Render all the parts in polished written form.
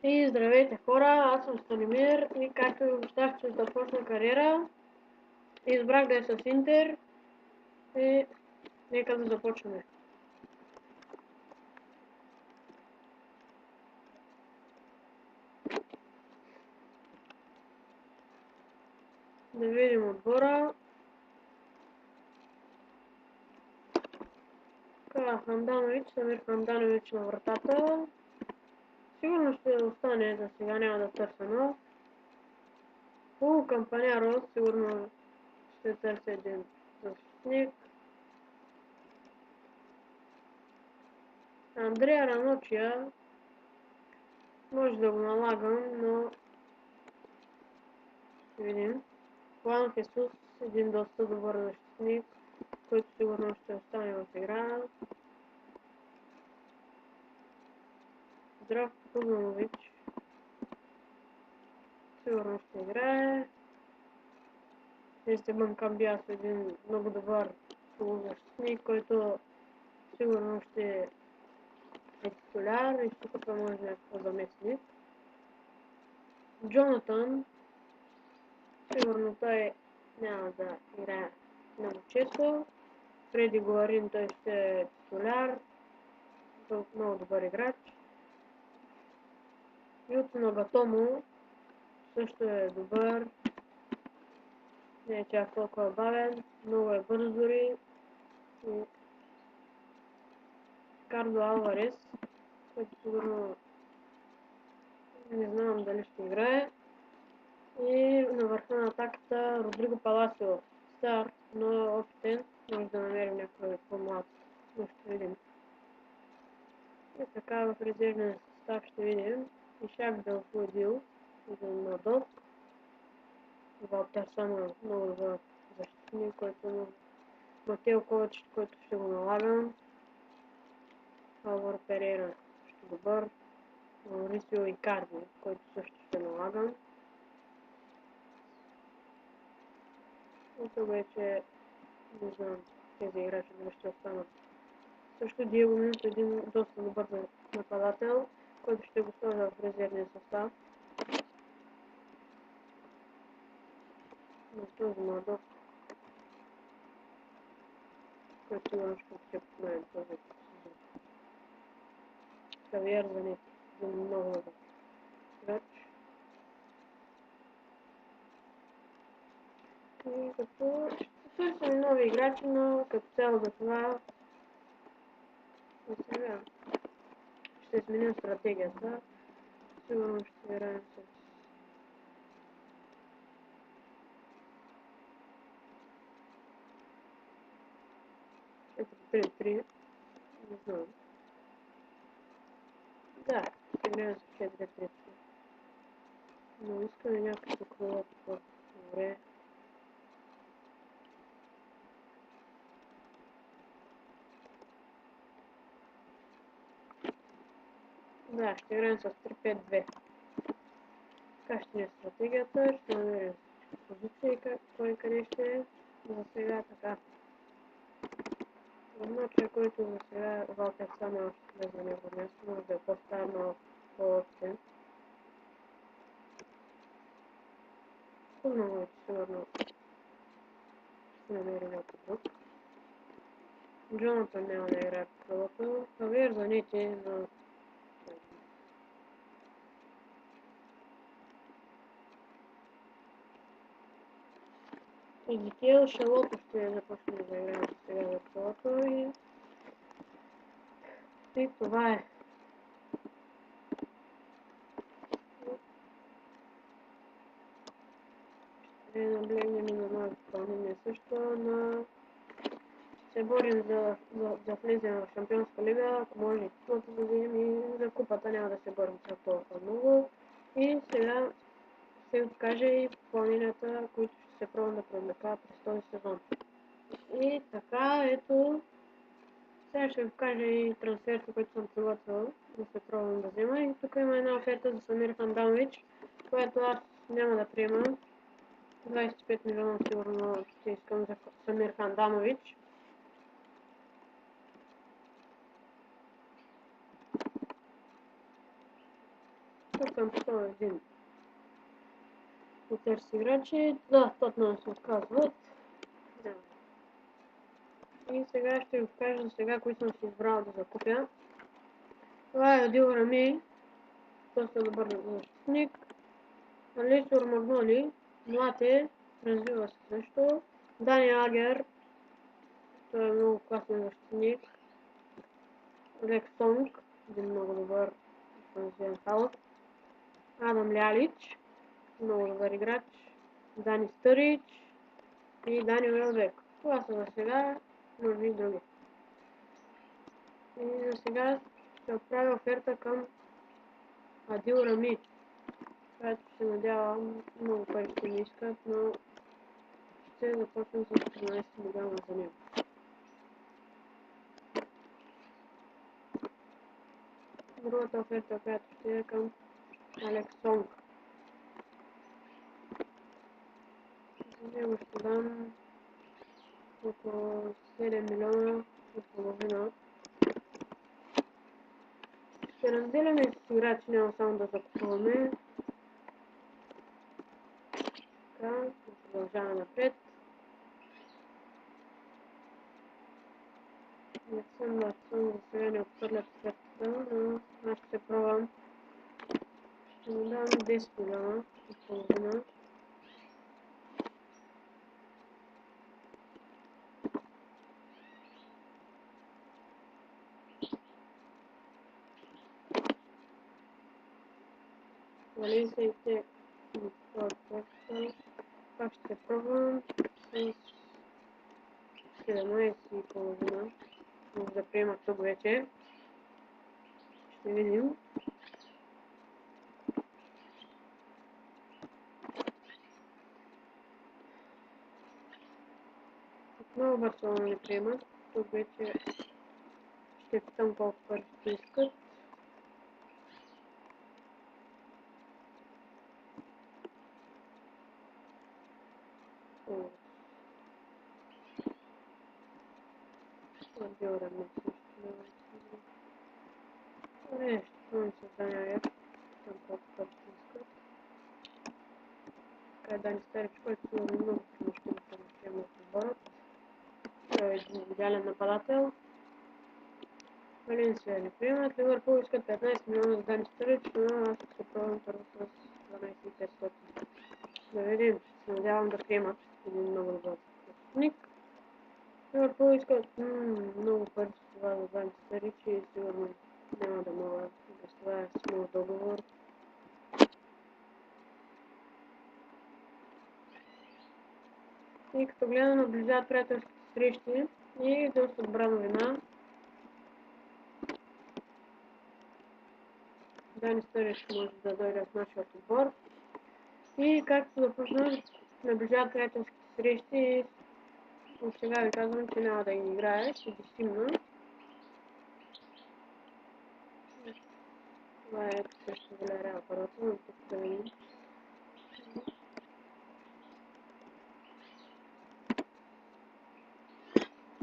И здравейте хора, аз съм Станимир и както ви обещах, че започна кариера, избрах да е с Интер и нека да започваме. Да видим отбора. Самир Ханданович на вратата. Сигурно ще остане за сега, няма да търся нов. Кампаняро сигурно ще търся един защитник. Андрея Раночия може да го налагам, но ще видим. Хуан Хесус, един доста добър защитник, който сигурно ще остане в игра. Здравко Тузанович сигурно ще играе. Естебан Камбиасо, един много добър полузащитник, който сигурно ще е титуляр и тук може някакво заместник. Джонатан, сигурно той няма да играе много често. Фреди Гуарин, той ще е титуляр, много добър играч. Юто Нагатомо също е добър, не е чак толкова бавен, много е бърз дори. Карло Алварес, който сигурно не знам дали ще играе. И на върха на атаката Родриго Паласио, стар, но е опитен, може да намерим някой по-млад, но ще видим. И така в резервния състав ще видим Ишак Белфодил, един Мадок, Валтер Само, много добър защитник, който Матео Ковачич, който ще го налагам, Алваро Перейра също добър, Маурисио Икарди, който също ще налагам. И тук вече не знам тези играчи дали ще останат. Също Диего Милито, един доста добър нападател, който ще го сложа в резервния състав. Но този Мадок, който сигурно ще подкрепим този сезон. Хавиер Занети, един много добър играч. И като ще търсим нови играчи, но като цяло за това сега ще сменим стратегията. Сигурно ще играем с 4-3-3, не знам. Да, ще играем с 4-3-3. Но искаме някакво крило такова. Добре. Да, ще играем с 3-5-2. Така ще ни е стратегията, ще намерим позиция и кой къде ще е. За сега така. Едночия, който за сега Валтер Само ще влезе на него място, може да е по-стар, но по-опитен. Хубаво е, че сигурно ще намери някой друг. Джонатан няма да играе по крилото. Хавиер Занети, но Езекиел Шалото ще започне да играем сега за крилото и това е. Ще наблегнем и на нови допълнения също, но се борим да влезем в Шампионска лига, ако може и титлата да вземем и за купата няма да се борим чак толкова много. И сега ще ви покажа и попълненията, които ще се пробвам да привлека през този сезон. И така, ето, сега ще ви покажа и трансферите, които съм приготвил да се пробвам да взема. И тук има една оферта за Самир Ханданович, която аз няма да приема. 25 милиона сигурно ще искам за Самир Ханданович. Тук съм поставил един потърси играчи. Да, Тотнъм се отказват. И сега ще ви покажа за сега, които съм си избрал да закупя. Това е Адил Рами, доста добър защитник. Алесиор Магноли, млад е, развива се също. Дани Агер, той е много класен защитник. Лек Сонг, един много добър дефанзивен халък. Адам Лялич, много добър играч. Дани Стърич и Дани Уелбек. Това са за сега, може и други. И за сега ще отправя оферта към Адил Рами, която се надявам много пари ще ми искат, но ще започна с 13 милиона за него. Другата оферта, която ще е към Алекс Сонг. За него ще дам около 7 милиона и половина. Ще разделяме с играчи, няма само да закупуваме. Така, продължаваме напред. Не съм за сега не отхвърлят офертата, но аз ще пробвам. Ще му дам 10 милиона и половина. Валенсиите пак ще пробвам с 17 и половина. Може да приемат тук вече. Ще видим. Отново Барселона не приемат. Тук вече ще питам колко пари ще искат. Отдела ми също. Добре, ще пробвам създания веб. Там колко пари ще искат. Така е Дани Старич, който сигурно много трудно ще го приема от отборът. Той е един идеален нападател. Валенсия не приемат. Ливърпул искат 15 милиона за Дани Старич, но аз ще пробвам първо с 12,500. Да видим, ще се надявам да приемат един много добър защитник. Ливърпул искат много пари с това за Дани Старич и сигурно няма да мога да ставя с нов договор. И като гледам, наближават приятелските срещи и доста добра новина. Дани Старич може да дойде в нашия отбор. И както започнах, наближават приятелските срещи и от сега ви казвам, че няма да ги играе, ще ги симна. Това е също Вилереал първата, но тук да видим.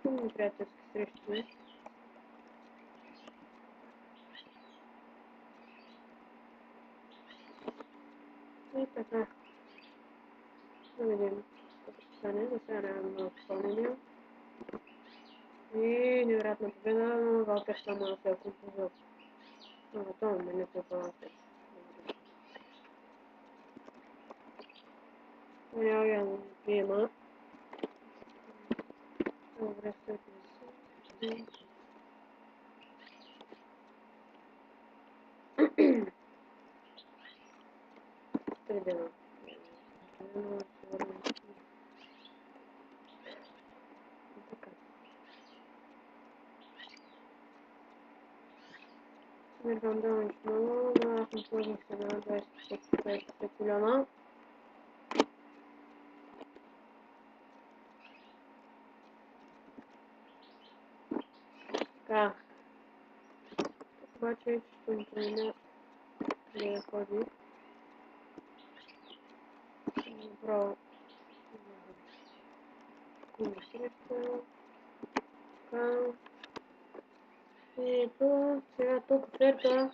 Силни приятелски срещи. И така. Да видим какво ще стане. За сега няма много изпълнения. И невероятна победа, но Валтер само да се е композил. Но това не се Валтер. Няма да приема. Добре, след това. Дена. Миргам Данич много, но аз не сложих се на 25 милиона. Така. Обаче ще ми променя къде да ходи. Направо. Има среща. Така. И ето, сега тук оферта